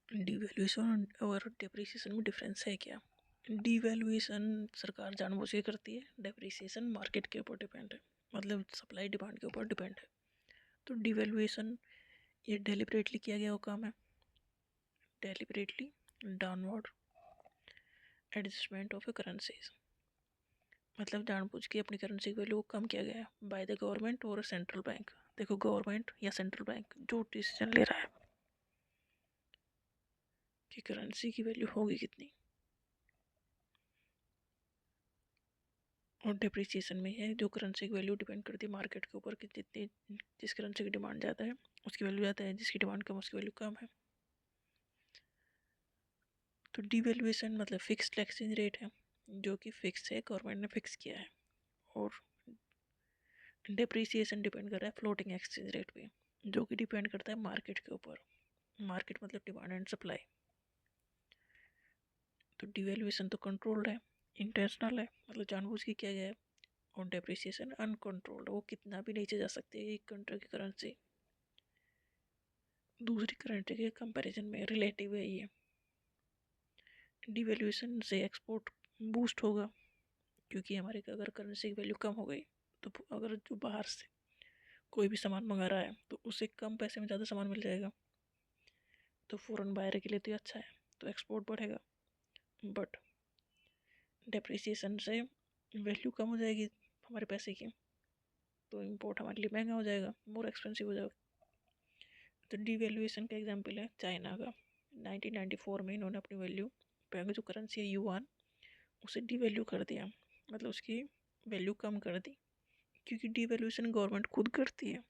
Devaluation और depreciation में difference है क्या? डिवैल्यूएशन सरकार जानबूझ के करती है, डेप्रिसिएशन मार्केट के ऊपर डिपेंड है, मतलब सप्लाई डिमांड के ऊपर डिपेंड है। तो डिवैल्यूएशन ये डेलिबरेटली किया गया वो काम है, deliberately downward adjustment of A currencies, मतलब जानबूझ के अपनी करेंसी की वैल्यू को कम किया गया है बाय द गवर्नमेंट और सेंट्रल बैंक। देखो गवर्नमेंट या सेंट्रल बैंक जो डिसीजन ले रहा है कि करेंसी की वैल्यू होगी कितनी, और डिप्रिसिएशन में है जो करेंसी की वैल्यू डिपेंड करती है मार्केट के ऊपर कि जितनी जिस करेंसी की डिमांड ज़्यादा है उसकी वैल्यू ज़्यादा है, जिसकी डिमांड कम उसकी वैल्यू कम है। तो डिवैल्यूएशन मतलब फिक्स्ड एक्सचेंज रेट है जो कि फिक्स है, गवर्नमेंट ने फिक्स किया है। और डिप्रिसिएशन डिपेंड कर रहा है फ्लोटिंग एक्सचेंज रेट पे जो कि डिपेंड करता है मार्केट के ऊपर। मार्केट मतलब डिमांड एंड सप्लाई। तो डिवैल्यूएशन तो कंट्रोल्ड है, इंटेंशनल है, मतलब जानबूझ के किया गया है। और डेप्रिसिएशन अनकंट्रोल्ड, वो कितना भी नीचे जा सकती है एक कंट्री की करेंसी दूसरी करेंसी के कंपैरिजन में, रिलेटिव है ये। डिवैल्यूएशन से एक्सपोर्ट बूस्ट होगा क्योंकि हमारे अगर करेंसी की वैल्यू कम हो गई तो अगर जो बाहर से कोई भी सामान मंगा रहा है तो उसे कम पैसे में ज़्यादा सामान मिल जाएगा, तो फॉरेन बायर के लिए तो अच्छा है, तो एक्सपोर्ट बढ़ेगा। बट डेप्रिसिएशन से वैल्यू कम हो जाएगी हमारे पैसे की, तो इम्पोर्ट हमारे लिए महंगा हो जाएगा, मोर एक्सपेंसिव हो जाएगा। तो डिवैल्यूएशन का एग्जांपल है चाइना का। 1994 में इन्होंने अपनी वैल्यू जो करेंसी है युआन उसे डिवैल्यू कर दिया, मतलब उसकी वैल्यू कम कर दी क्योंकि डिवैल्यूएशन गवर्नमेंट खुद करती है।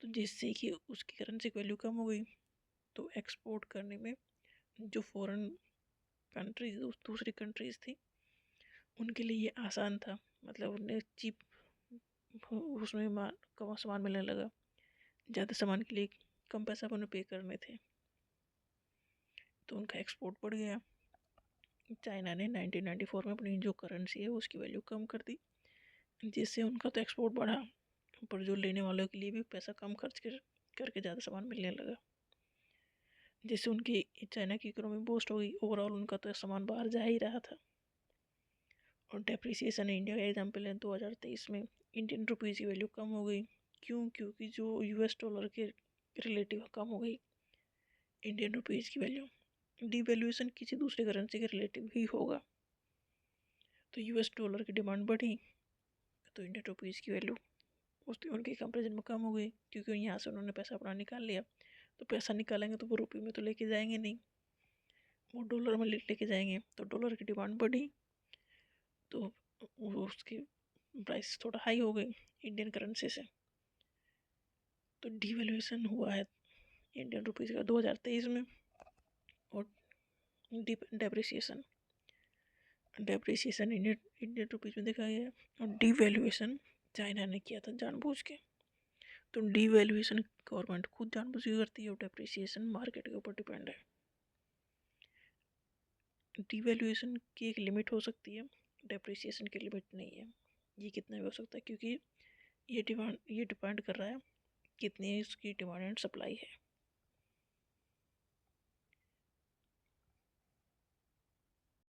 तो जिससे कि उसकी करेंसी की वैल्यू कम हो गई, तो एक्सपोर्ट करने में जो फॉरेन कंट्रीज दूसरी कंट्रीज थी उनके लिए ये आसान था, मतलब उन्हें चीप उसमें कम सामान मिलने लगा, ज़्यादा सामान के लिए कम पैसा उन्हें पे करने थे, तो उनका एक्सपोर्ट बढ़ गया। चाइना ने 1994 में अपनी जो करेंसी है उसकी वैल्यू कम कर दी, जिससे उनका तो एक्सपोर्ट बढ़ा, पर जो लेने वालों के लिए भी पैसा कम खर्च करके ज़्यादा सामान मिलने लगा, जिससे उनकी चाइना की इकोनॉमी बूस्ट हो गई। ओवरऑल उनका तो सामान बाहर जा ही रहा था। और डेप्रिसिएशन इंडिया का एग्जाम्पल है 2023 में इंडियन रुपीज़ की वैल्यू कम हो गई। क्यों? क्योंकि जो यूएस डॉलर के रिलेटिव कम हो गई इंडियन रुपीज़ की वैल्यू। डिवैल्यूएशन किसी दूसरे करेंसी के रिलेटिव ही होगा, तो यूएस डॉलर की डिमांड बढ़ी तो इंडियन रुपीज़ की वैल्यू उनके कंपेरिजन में कम हो गई, क्योंकि यहाँ से उन्होंने पैसा अपना निकाल लिया। तो पैसा निकालेंगे तो वो रुपये में तो लेके जाएंगे नहीं, वो डॉलर में लेके जाएंगे, तो डॉलर की डिमांड बढ़ी तो वो उसकी प्राइस थोड़ा हाई हो गई इंडियन करेंसी से। तो डिवैल्यूएशन हुआ है इंडियन रुपीज़ का 2023 में। और डेप्रिसिएशन डेप्रिसिएशन इंडियन रुपीज़ में देखा गया है, और डिवैल्यूएशन चाइना ने किया था जानबूझ के। तो डिवैल्यूएशन गवर्नमेंट खुद जानबूझ के करती है और डेप्रिसिएशन मार्केट के ऊपर डिपेंड है। डिवैल्यूएशन की एक लिमिट हो सकती है, डेप्रिसिएशन की लिमिट नहीं है, ये कितना भी हो सकता है, क्योंकि ये डिपेंड कर रहा है कितनी इसकी डिमांड एंड सप्लाई है।